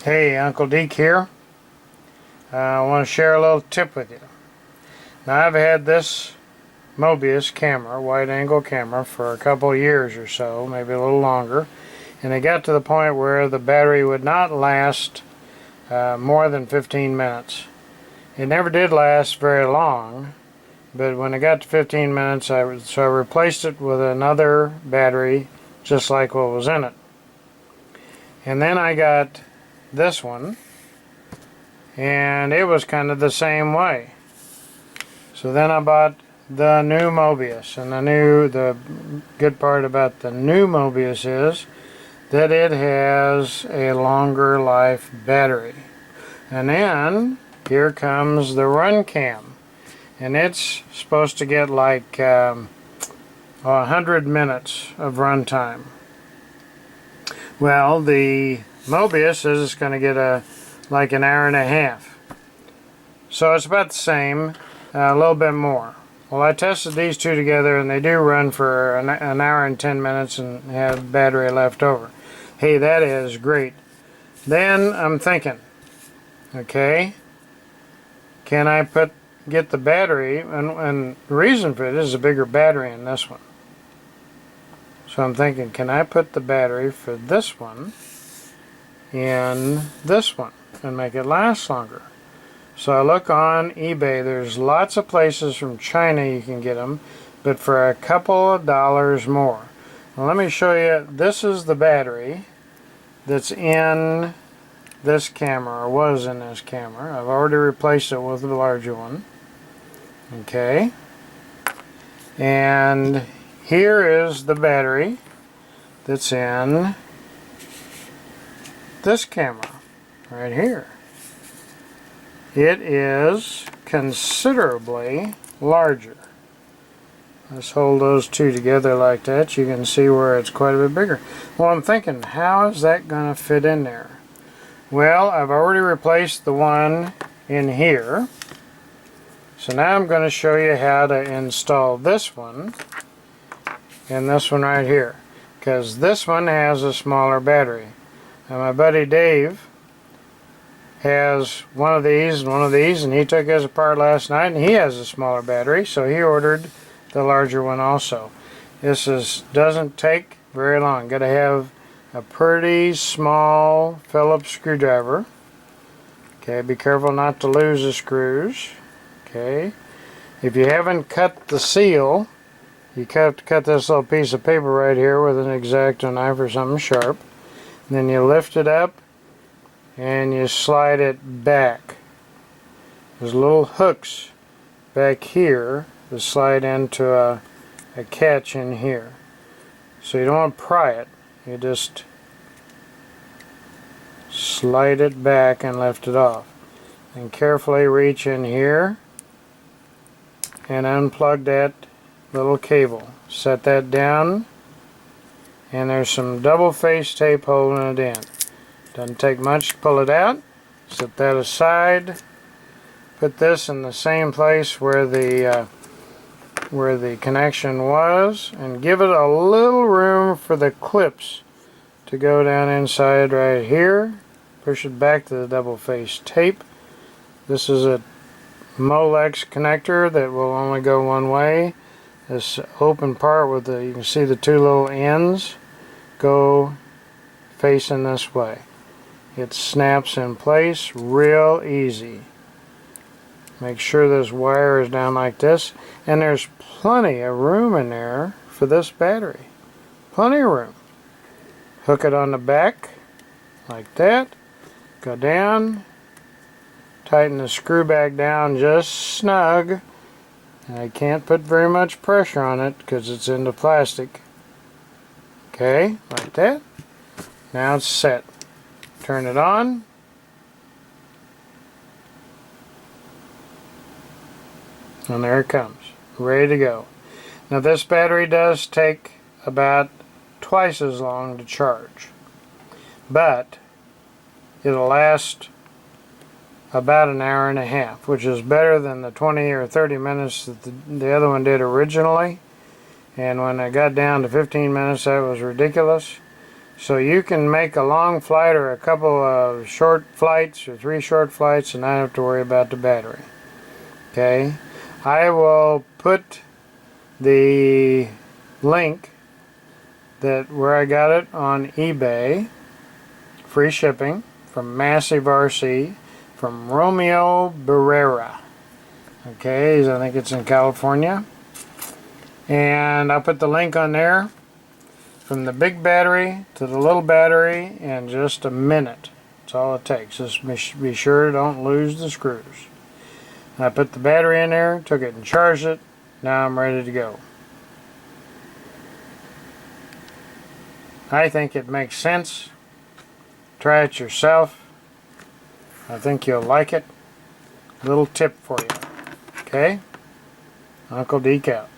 Hey, Uncle Deke here. I want to share a little tip with you. Now, I've had this Mobius camera, wide-angle camera, for a couple of years or so, maybe a little longer, and it got to the point where the battery would not last more than 15 minutes. It never did last very long, but when it got to 15 minutes, I replaced it with another battery just like what was in it. And then I got this one, and it was kind of the same way. So then I bought the new Mobius, and the good part about the new Mobius is that it has a longer life battery. And then here comes the run cam, and it's supposed to get like 100 minutes of run time. Well, the Mobius is it's going to get like an hour and a half. So it's about the same, a little bit more. Well, I tested these two together, and they do run for an hour and 10 minutes and have battery left over. Hey, that is great. Then I'm thinking, okay, can I get the battery, and the reason for it is a bigger battery in this one. So I'm thinking, can I put the battery for this one in this one and make it last longer? So I look on eBay. There's lots of places from China you can get them, but for a couple of dollars more. Now let me show you. This is the battery that's in this camera, or was in this camera. I've already replaced it with a larger one. Okay. And here is the battery that's in this camera right here. It is considerably larger. Let's hold those two together like that. You can see where it's quite a bit bigger. Well, I'm thinking, how is that going to fit in there? Well, I've already replaced the one in here. So now I'm going to show you how to install this one and this one right here, because this one has a smaller battery. Now my buddy Dave has one of these and one of these, and he took his apart last night, and he has a smaller battery, so he ordered the larger one also. This doesn't take very long. Got to have a pretty small Phillips screwdriver. Okay, be careful not to lose the screws. Okay, if you haven't cut the seal, you have to cut this little piece of paper right here with an X-Acto knife or something sharp. And then you lift it up and you slide it back. There's little hooks back here that slide into a catch in here. So you don't want to pry it. You just slide it back and lift it off. And carefully reach in here and unplug that little cable. Set that down, and there's some double face tape holding it in. Doesn't take much to pull it out. Set that aside. Put this in the same place where the connection was, and give it a little room for the clips to go down inside right here. Push it back to the double face tape. This is a Molex connector that will only go one way. This open part with you can see the two little ends go facing this way. It snaps in place real easy. Make sure this wire is down like this, and there's plenty of room in there for this battery. Plenty of room. Hook it on the back like that. Go down. Tighten the screw back down just snug. And I can't put very much pressure on it because it's into plastic. Okay, like that. Now it's set. Turn it on. And there it comes. Ready to go. Now this battery does take about twice as long to charge. But it'll last about an hour and a half, which is better than the 20 or 30 minutes that the other one did originally. And when I got down to 15 minutes, that was ridiculous. So you can make a long flight or a couple of short flights or 3 short flights and not have to worry about the battery. Okay, I will put the link that where I got it on eBay, free shipping, from Massive RC, from Romeo Barrera. Okay, I think it's in California. And I'll put the link on there from the big battery to the little battery in just a minute. That's all it takes. Just be sure don't lose the screws. And I put the battery in there, took it and charged it. Now I'm ready to go. I think it makes sense. Try it yourself. I think you'll like it. Little tip for you. Okay? Uncle Deke out.